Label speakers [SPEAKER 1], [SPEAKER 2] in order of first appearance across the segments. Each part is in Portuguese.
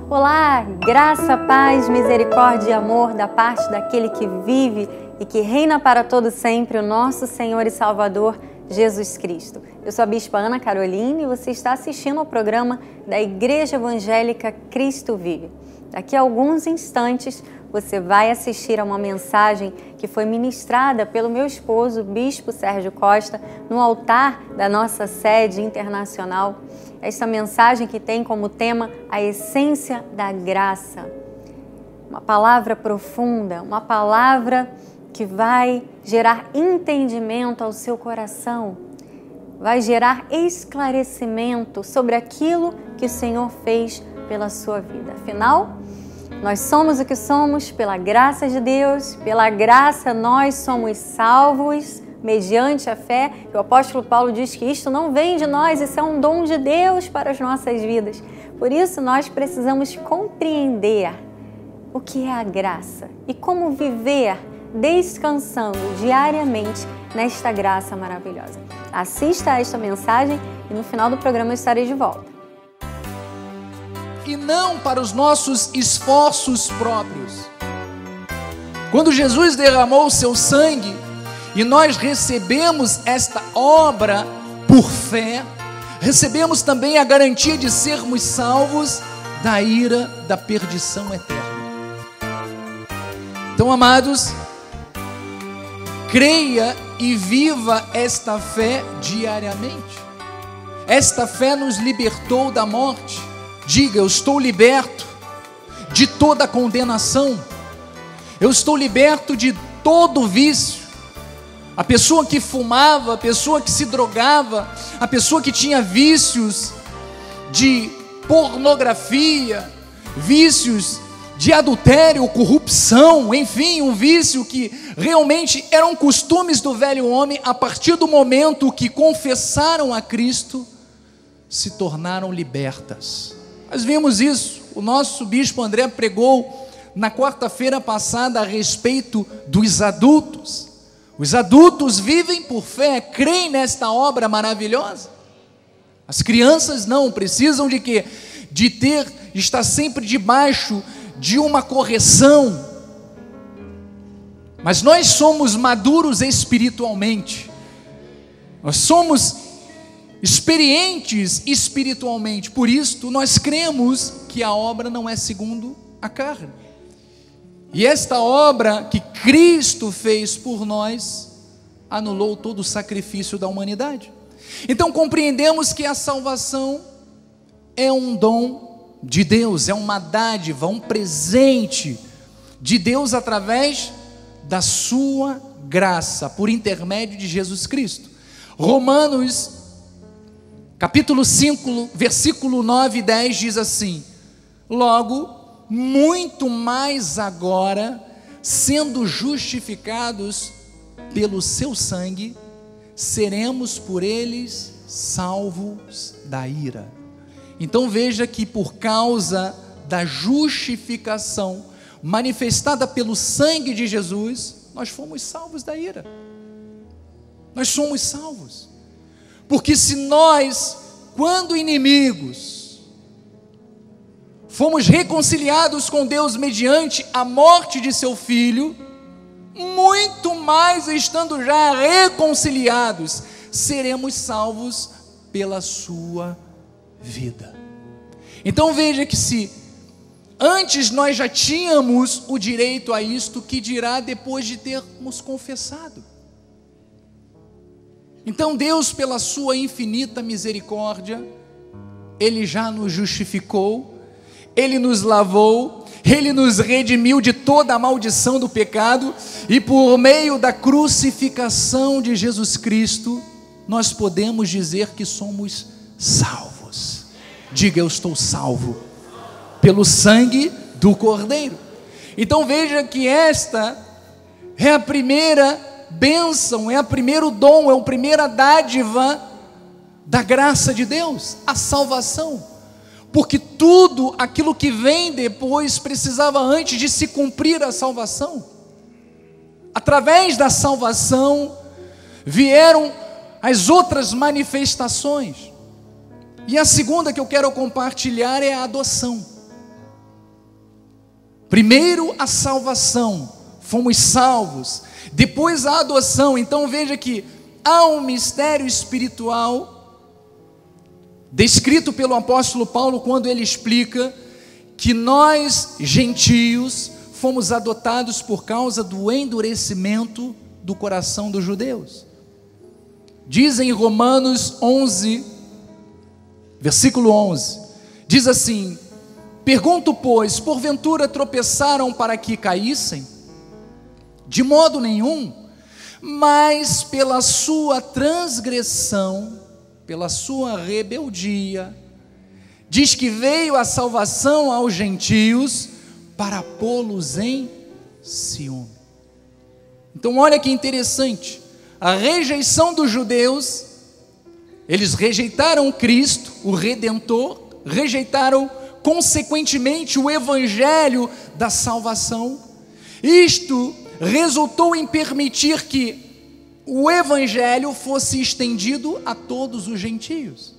[SPEAKER 1] Olá, graça, paz, misericórdia e amor da parte daquele que vive e que reina para todo sempre, o nosso Senhor e Salvador, Jesus Cristo. Eu sou a Bispa Ana Caroline e você está assistindo ao programa da Igreja Evangélica Cristo Vive. Daqui a alguns instantes você vai assistir a uma mensagem que foi ministrada pelo meu esposo, Bispo Sérgio Costa, no altar da nossa sede internacional. Esta mensagem que tem como tema a essência da graça. Uma palavra profunda, uma palavra que vai gerar entendimento ao seu coração, vai gerar esclarecimento sobre aquilo que o Senhor fez pela sua vida. Afinal, nós somos o que somos pela graça de Deus, pela graça nós somos salvos mediante a fé. O apóstolo Paulo diz que isto não vem de nós, isso é um dom de Deus para as nossas vidas. Por isso nós precisamos compreender o que é a graça e como viver descansando diariamente nesta graça maravilhosa. Assista a esta mensagem e no final do programa eu estarei de volta.
[SPEAKER 2] E não para os nossos esforços próprios. Quando Jesus derramou o seu sangue e nós recebemos esta obra por fé, recebemos também a garantia de sermos salvos da ira da perdição eterna. Então, amados, creia e viva esta fé diariamente. Esta fé nos libertou da morte. Diga: eu estou liberto de toda condenação. Eu estou liberto de todo vício. A pessoa que fumava, a pessoa que se drogava, a pessoa que tinha vícios de pornografia, vícios de adultério, corrupção, enfim, um vício que realmente eram costumes do velho homem, a partir do momento que confessaram a Cristo, se tornaram libertas. Nós vimos isso, o nosso bispo André pregou na quarta-feira passada a respeito dos adultos. Os adultos vivem por fé, creem nesta obra maravilhosa. As crianças não, precisam de quê? Estar sempre debaixo de uma correção. Mas nós somos maduros espiritualmente. Nós somos experientes espiritualmente. Por isso nós cremos que a obra não é segundo a carne. E esta obra que Cristo fez por nós anulou todo o sacrifício da humanidade. Então compreendemos que a salvação é um dom de Deus, é uma dádiva, um presente de Deus através da sua graça, por intermédio de Jesus Cristo. Romanos capítulo 5, versículo 9 e 10 diz assim: logo, muito mais agora, sendo justificados pelo seu sangue, seremos por eles salvos da ira. Então veja que por causa da justificação manifestada pelo sangue de Jesus, nós fomos salvos da ira. Nós somos salvos. Porque se nós, quando inimigos, fomos reconciliados com Deus mediante a morte de seu Filho, muito mais estando já reconciliados, seremos salvos pela sua vida. Então veja que se antes nós já tínhamos o direito a isto, que dirá depois de termos confessado? Então Deus, pela sua infinita misericórdia, Ele já nos justificou, Ele nos lavou, Ele nos redimiu de toda a maldição do pecado, e por meio da crucificação de Jesus Cristo, nós podemos dizer que somos salvos. Diga: eu estou salvo pelo sangue do Cordeiro. Então veja que esta é a primeira bênção, é o primeiro dom, é a primeira dádiva da graça de Deus, a salvação. Porque tudo aquilo que vem depois precisava antes de se cumprir a salvação. Através da salvação vieram as outras manifestações. E a segunda que eu quero compartilhar é a adoção. Primeiro a salvação, fomos salvos. Depois a adoção. Então veja que há um mistério espiritual descrito pelo apóstolo Paulo quando ele explica que nós, gentios, fomos adotados por causa do endurecimento do coração dos judeus. Diz em Romanos 11, versículo 11, diz assim: pergunto, pois, porventura tropeçaram para que caíssem? De modo nenhum, mas pela sua transgressão, pela sua rebeldia, diz que veio a salvação aos gentios para pô-los em ciúme. Então olha que interessante, a rejeição dos judeus, eles rejeitaram Cristo, o Redentor, rejeitaram consequentemente o evangelho da salvação. Isto resultou em permitir que o evangelho fosse estendido a todos os gentios.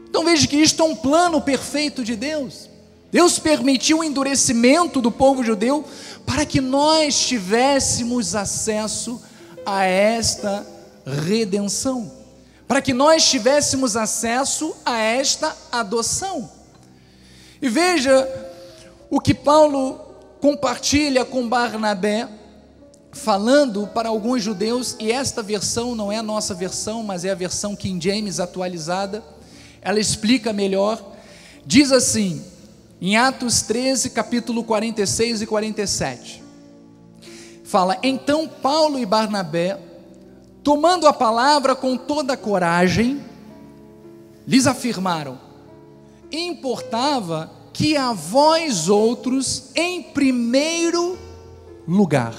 [SPEAKER 2] Então veja que isto é um plano perfeito de Deus. Deus permitiu o endurecimento do povo judeu para que nós tivéssemos acesso a esta redenção, para que nós tivéssemos acesso a esta adoção. E veja o que Paulo compartilha com Barnabé, falando para alguns judeus, e esta versão não é a nossa versão, mas é a versão King James atualizada, ela explica melhor. Diz assim, em Atos 13, capítulo 46 e 47, fala: então Paulo e Barnabé, tomando a palavra com toda a coragem, lhes afirmaram: importava que a vós outros em primeiro lugar.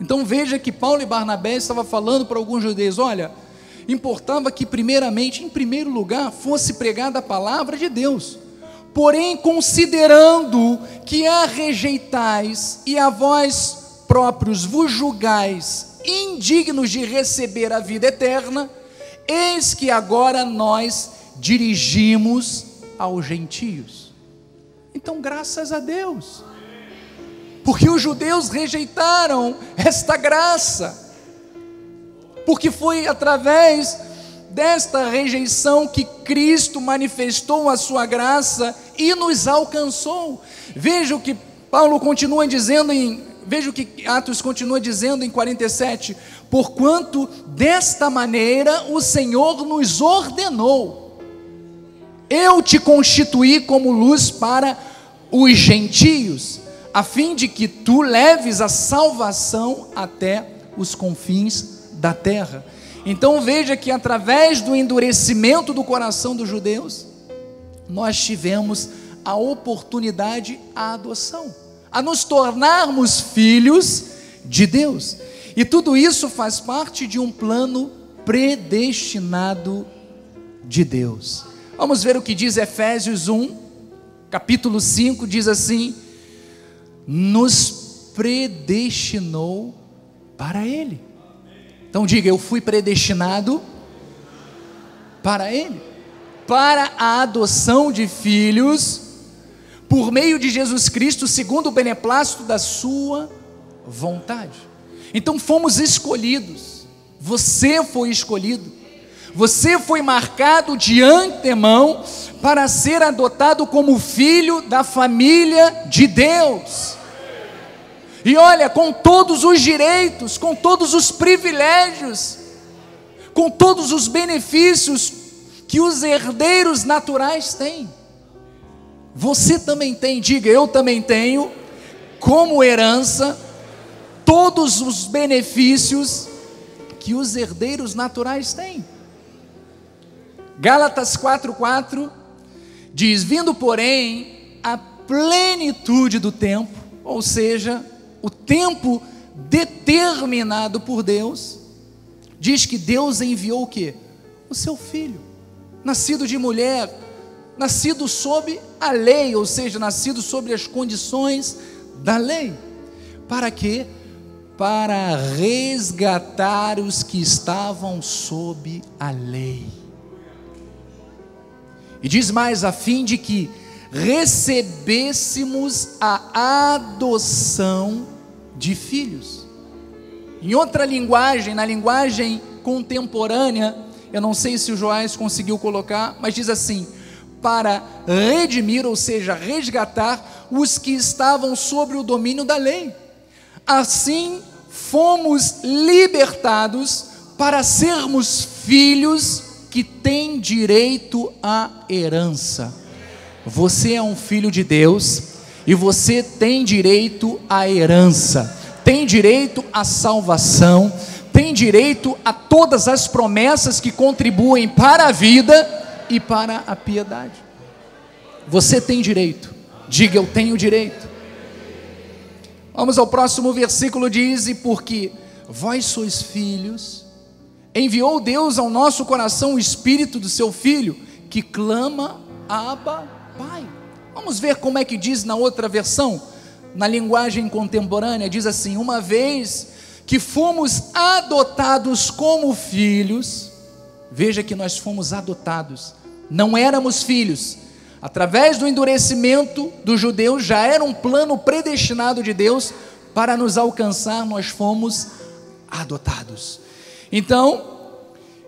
[SPEAKER 2] Então veja que Paulo e Barnabé estavam falando para alguns judeus: olha, importava que primeiramente, em primeiro lugar, fosse pregada a palavra de Deus. Porém, considerando que a rejeitais e a vós próprios vos julgais indignos de receber a vida eterna, eis que agora nós dirigimos aos gentios. Então, graças a Deus, porque os judeus rejeitaram esta graça, porque foi através desta rejeição que Cristo manifestou a sua graça e nos alcançou. Veja o que Paulo continua dizendo veja o que Atos continua dizendo em 47, porquanto desta maneira o Senhor nos ordenou: eu te constituí como luz para os gentios, a fim de que tu leves a salvação até os confins da terra. Então veja que através do endurecimento do coração dos judeus, nós tivemos a oportunidade, a adoção, a nos tornarmos filhos de Deus. E tudo isso faz parte de um plano predestinado de Deus. Vamos ver o que diz Efésios 1, capítulo 5, diz assim: nos predestinou para Ele. Então diga: eu fui predestinado para Ele, para a adoção de filhos, por meio de Jesus Cristo, segundo o beneplácito da sua vontade. Então fomos escolhidos, você foi escolhido, você foi marcado de antemão para ser adotado como filho da família de Deus. E olha, com todos os direitos, com todos os privilégios, com todos os benefícios que os herdeiros naturais têm. Você também tem, diga: eu também tenho, como herança, todos os benefícios que os herdeiros naturais têm. Gálatas 4:4 diz: vindo porém a plenitude do tempo, ou seja, o tempo determinado por Deus, diz que Deus enviou o quê? O seu filho, nascido de mulher, nascido sob a lei, ou seja, nascido sobre as condições da lei. Para quê? Para resgatar os que estavam sob a lei. E diz mais: a fim de que, recebêssemos a adoção de filhos. Em outra linguagem, na linguagem contemporânea, eu não sei se o Joás conseguiu colocar, mas diz assim: para redimir, ou seja, resgatar os que estavam sob o domínio da lei. Assim fomos libertados para sermos filhos que têm direito à herança. Você é um filho de Deus e você tem direito à herança, tem direito à salvação, tem direito a todas as promessas que contribuem para a vida e para a piedade. Você tem direito. Diga: eu tenho direito. Vamos ao próximo versículo. Diz: e porque vós sois filhos, enviou Deus ao nosso coração o Espírito do seu Filho, que clama: Abba, Pai. Vamos ver como é que diz na outra versão, na linguagem contemporânea. Diz assim: uma vez que fomos adotados como filhos. Veja que nós fomos adotados, não éramos filhos. Através do endurecimento dos judeus, já era um plano predestinado de Deus para nos alcançar. Nós fomos adotados. Então,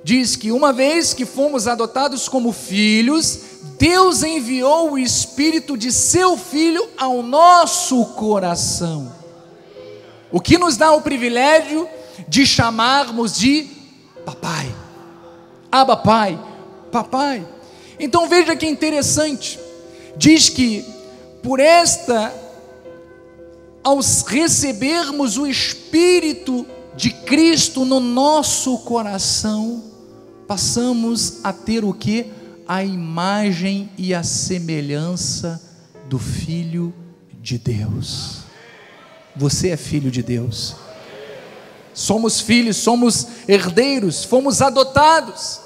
[SPEAKER 2] diz que uma vez que fomos adotados como filhos, Deus enviou o Espírito de seu Filho ao nosso coração, o que nos dá o privilégio de chamarmos de papai. Abba, Pai, papai. Então veja que interessante, diz que ao recebermos o Espírito de Cristo no nosso coração, passamos a ter o que? A imagem e a semelhança do Filho de Deus. Você é filho de Deus. Somos filhos, somos herdeiros, fomos adotados.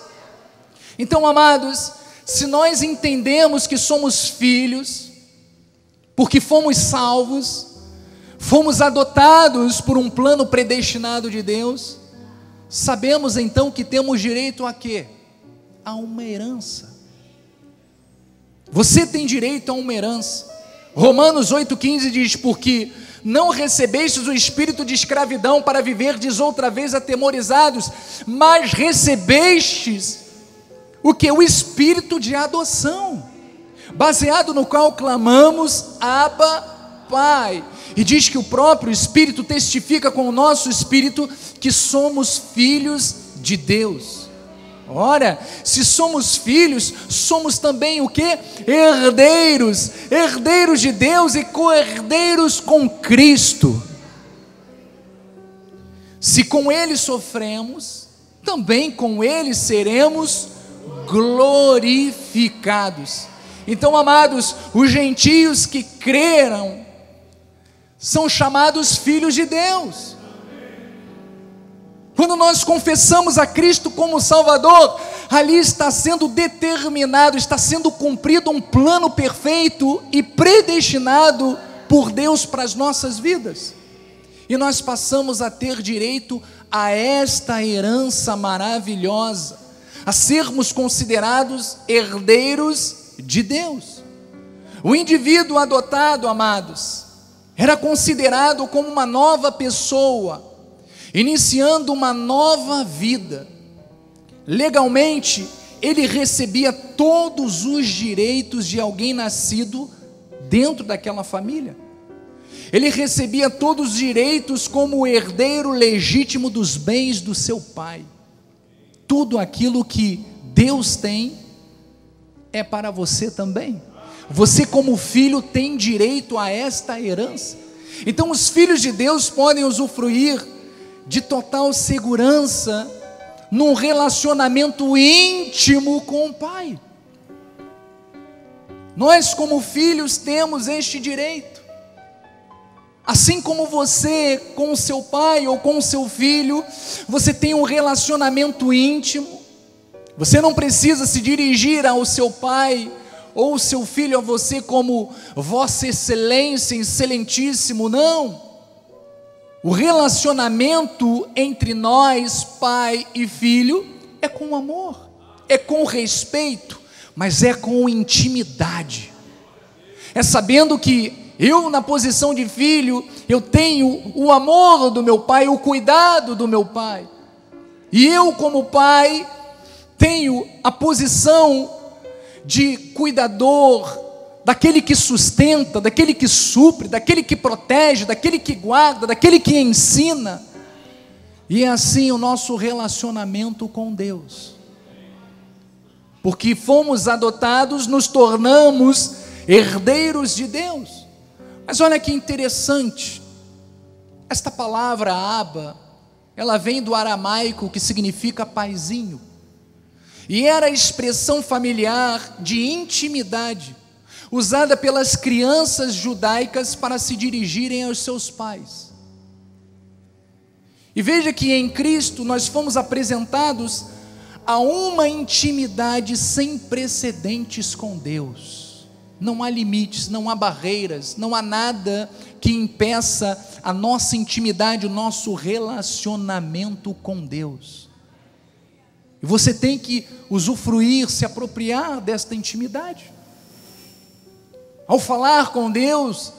[SPEAKER 2] Então, amados, se nós entendemos que somos filhos, porque fomos salvos, fomos adotados por um plano predestinado de Deus, sabemos então que temos direito a quê? A uma herança. Você tem direito a uma herança. Romanos 8,15 diz: porque não recebestes o espírito de escravidão para viverdes outra vez atemorizados, mas recebestes o que? O espírito de adoção, baseado no qual clamamos: Abba, Pai. E diz que o próprio Espírito testifica com o nosso espírito que somos filhos de Deus. Ora, se somos filhos, somos também o que? Herdeiros, herdeiros de Deus e co-herdeiros com Cristo. Se com Ele sofremos, também com Ele seremos glorificados. Então, amados, os gentios que creram são chamados filhos de Deus. Quando nós confessamos a Cristo como Salvador, ali está sendo determinado, está sendo cumprido um plano perfeito e predestinado por Deus para as nossas vidas. E nós passamos a ter direito a esta herança maravilhosa, a sermos considerados herdeiros de Deus. O indivíduo adotado, amados, era considerado como uma nova pessoa, iniciando uma nova vida. Legalmente, ele recebia todos os direitos de alguém nascido dentro daquela família. Ele recebia todos os direitos como herdeiro legítimo dos bens do seu pai. Tudo aquilo que Deus tem é para você também. Você, como filho, tem direito a esta herança. Então os filhos de Deus podem usufruir de total segurança num relacionamento íntimo com o Pai. Nós, como filhos, temos este direito. Assim como você com o seu pai ou com o seu filho, você tem um relacionamento íntimo. Você não precisa se dirigir ao seu pai ou o seu filho a você como Vossa Excelência, Excelentíssimo, não. O relacionamento entre nós, pai e filho, é com amor, é com respeito, mas é com intimidade. é sabendo que eu, na posição de filho, eu tenho o amor do meu pai, o cuidado do meu pai. E eu, como pai, tenho a posição de cuidador, daquele que sustenta, daquele que supre, daquele que protege, daquele que guarda, daquele que ensina. E é assim o nosso relacionamento com Deus. Porque fomos adotados, nos tornamos herdeiros de Deus. Mas olha que interessante, esta palavra Abba, ela vem do aramaico que significa paizinho. E era a expressão familiar de intimidade, usada pelas crianças judaicas para se dirigirem aos seus pais. E veja que em Cristo nós fomos apresentados a uma intimidade sem precedentes com Deus. Não há limites, não há barreiras, não há nada que impeça a nossa intimidade, o nosso relacionamento com Deus. E você tem que usufruir, se apropriar desta intimidade. Ao falar com Deus,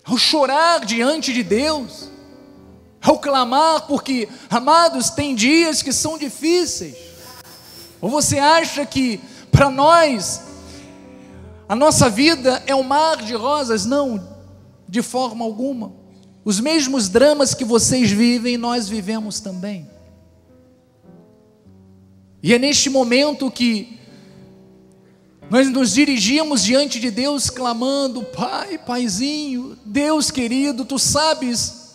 [SPEAKER 2] ao chorar diante de Deus, ao clamar, porque, amados, tem dias que são difíceis. Ou você acha que para nós a nossa vida é um mar de rosas? Não, de forma alguma. Os mesmos dramas que vocês vivem, nós vivemos também. E é neste momento que nós nos dirigimos diante de Deus clamando: Pai, Paizinho, Deus querido, Tu sabes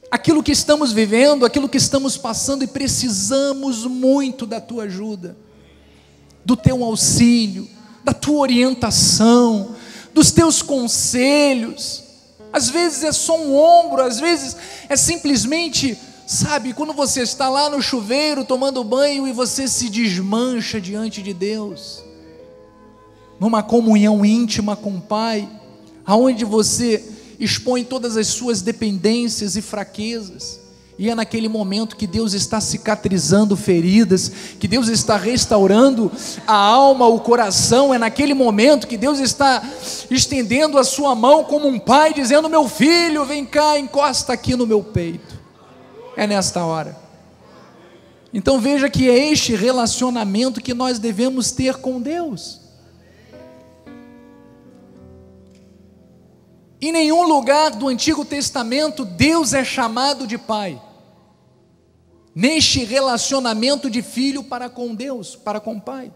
[SPEAKER 2] aquilo que estamos vivendo, aquilo que estamos passando, e precisamos muito da Tua ajuda, do Teu auxílio, da Tua orientação, dos Teus conselhos. Às vezes é só um ombro, às vezes é simplesmente, sabe, quando você está lá no chuveiro tomando banho e você se desmancha diante de Deus, numa comunhão íntima com o Pai, aonde você expõe todas as suas dependências e fraquezas, e é naquele momento que Deus está cicatrizando feridas, que Deus está restaurando a alma, o coração. É naquele momento que Deus está estendendo a sua mão como um pai, dizendo: meu filho, vem cá, encosta aqui no meu peito. É nesta hora. Então veja que é este relacionamento que nós devemos ter com Deus. Em nenhum lugar do Antigo Testamento Deus é chamado de pai, neste relacionamento de filho para com Deus, para com o Pai.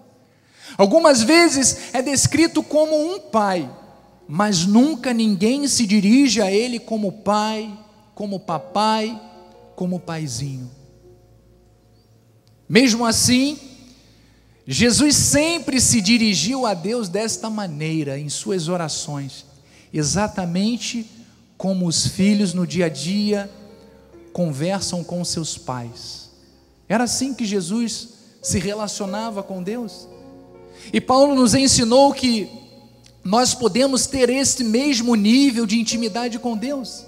[SPEAKER 2] Algumas vezes é descrito como um pai, mas nunca ninguém se dirige a ele como pai, como papai, como paizinho. Mesmo assim, Jesus sempre se dirigiu a Deus desta maneira em suas orações, exatamente como os filhos no dia a dia conversam com seus pais. Era assim que Jesus se relacionava com Deus. E Paulo nos ensinou que nós podemos ter esse mesmo nível de intimidade com Deus.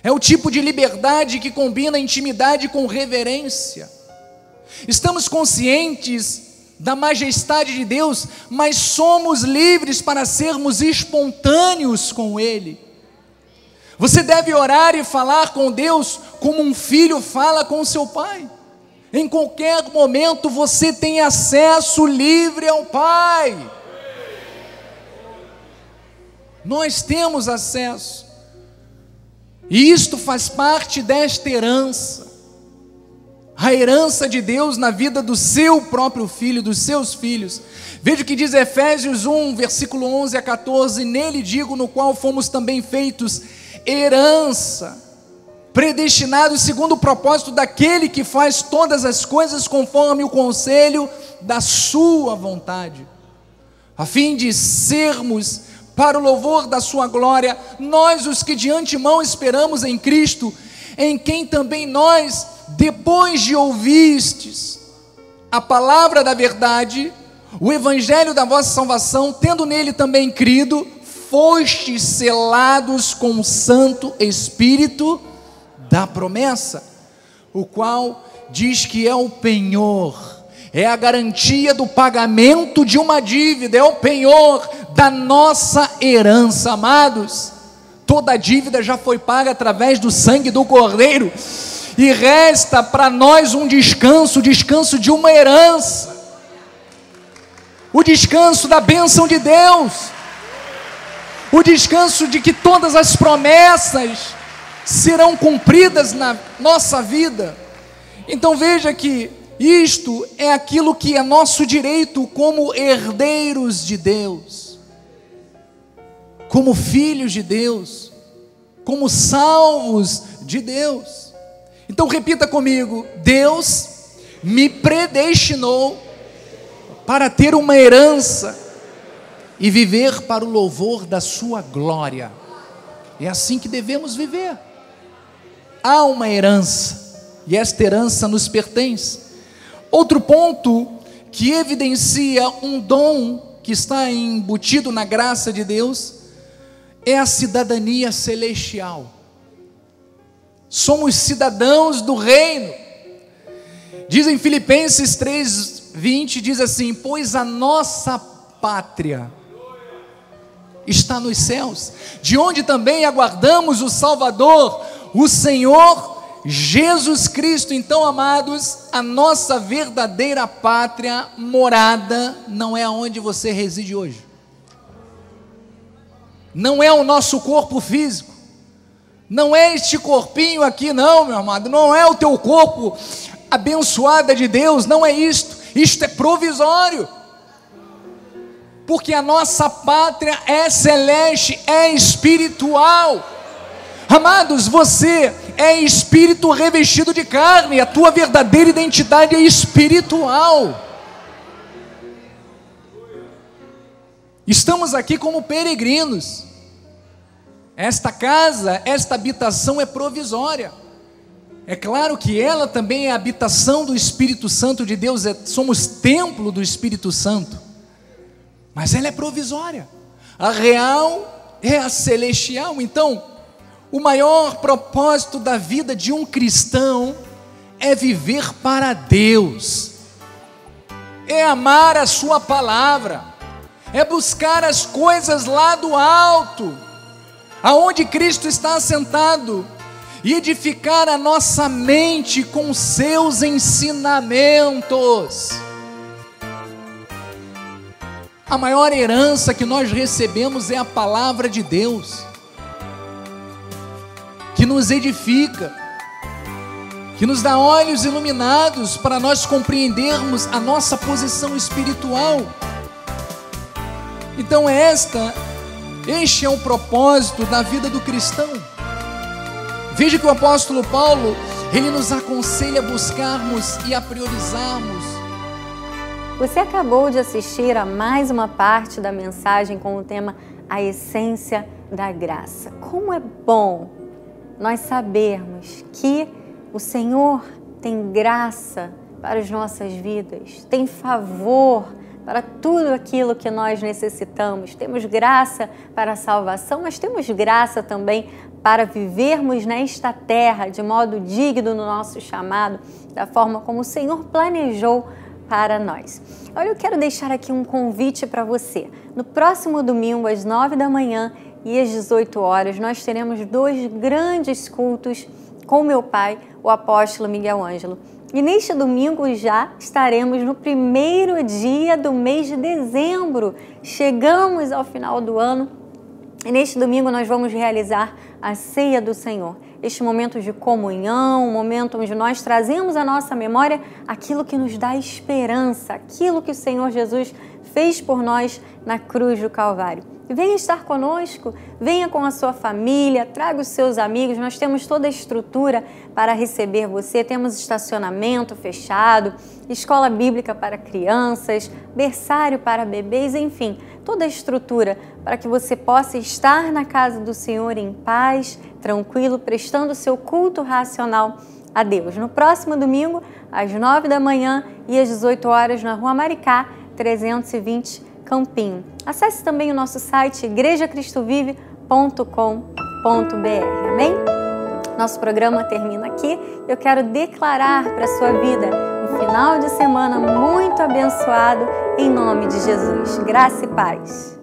[SPEAKER 2] É o tipo de liberdade que combina intimidade com reverência. Estamos conscientes da majestade de Deus, mas somos livres para sermos espontâneos com Ele. Você deve orar e falar com Deus como um filho fala com seu pai. Em qualquer momento você tem acesso livre ao Pai. Nós temos acesso. E isto faz parte desta herança. A herança de Deus na vida do seu próprio filho, dos seus filhos. Veja o que diz Efésios 1, versículo 11 a 14. Nele digo, no qual fomos também feitos herança, predestinados segundo o propósito daquele que faz todas as coisas conforme o conselho da sua vontade, a fim de sermos, para o louvor da sua glória, nós os que de antemão esperamos em Cristo, em quem também nós, depois de ouvistes a palavra da verdade, o evangelho da vossa salvação, tendo nele também crido, fostes selados com o Santo Espírito da promessa, o qual diz que é o penhor, é a garantia do pagamento de uma dívida, é o penhor da nossa herança, amados. Toda a dívida já foi paga através do sangue do Cordeiro, e resta para nós um descanso, o descanso de uma herança, o descanso da bênção de Deus, o descanso de que todas as promessas serão cumpridas na nossa vida. Então veja que isto é aquilo que é nosso direito como herdeiros de Deus, como filhos de Deus, como salvos de Deus. Então repita comigo: Deus me predestinou para ter uma herança e viver para o louvor da sua glória. É assim que devemos viver. Há uma herança, e esta herança nos pertence. Outro ponto que evidencia um dom que está embutido na graça de Deus é a cidadania celestial. Somos cidadãos do reino. Diz em Filipenses 3:20, diz assim: pois a nossa pátria está nos céus, de onde também aguardamos o Salvador, o Senhor Jesus Cristo. Então, amados, a nossa verdadeira pátria, morada, não é onde você reside hoje, não é o nosso corpo físico, não é este corpinho aqui, não, meu amado, não é o teu corpo abençoado de Deus, não é isto é provisório, porque a nossa pátria é celeste, é espiritual. Amados, você é espírito revestido de carne, a tua verdadeira identidade é espiritual. Estamos aqui como peregrinos. Esta casa, esta habitação é provisória. É claro que ela também é a habitação do Espírito Santo de Deus, somos templo do Espírito Santo, mas ela é provisória. A real é a celestial. Então, o maior propósito da vida de um cristão é viver para Deus, é amar a sua palavra, é buscar as coisas lá do alto, aonde Cristo está assentado, e edificar a nossa mente com seus ensinamentos. A maior herança que nós recebemos é a palavra de Deus, que nos edifica, que nos dá olhos iluminados para nós compreendermos a nossa posição espiritual. Então este é o propósito da vida do cristão. Veja que o apóstolo Paulo, ele nos aconselha a buscarmos e a priorizarmos.
[SPEAKER 1] Você acabou de assistir a mais uma parte da mensagem com o tema A Essência da Graça. Como é bom nós sabermos que o Senhor tem graça para as nossas vidas, tem favor para tudo aquilo que nós necessitamos. Temos graça para a salvação, mas temos graça também para vivermos nesta terra de modo digno no nosso chamado, da forma como o Senhor planejou para nós. Olha, eu quero deixar aqui um convite para você. No próximo domingo, às 9 da manhã e às 18 horas, nós teremos 2 grandes cultos com meu pai, o apóstolo Miguel Ângelo. E neste domingo já estaremos no primeiro dia do mês de dezembro. Chegamos ao final do ano e neste domingo nós vamos realizar a ceia do Senhor. Este momento de comunhão, um momento onde nós trazemos à nossa memória aquilo que nos dá esperança, aquilo que o Senhor Jesus fez por nós na cruz do Calvário. Venha estar conosco, venha com a sua família, traga os seus amigos, nós temos toda a estrutura para receber você, temos estacionamento fechado, escola bíblica para crianças, berçário para bebês, enfim, toda a estrutura para que você possa estar na casa do Senhor em paz, tranquilo, prestando o seu culto racional a Deus. No próximo domingo, às 9 da manhã e às 18 horas, na Rua Maricá, 320, Campinho. Acesse também o nosso site igrejacristovive.com.br, amém? Nosso programa termina aqui. Eu quero declarar para a sua vida um final de semana muito abençoado, em nome de Jesus. Graça e paz.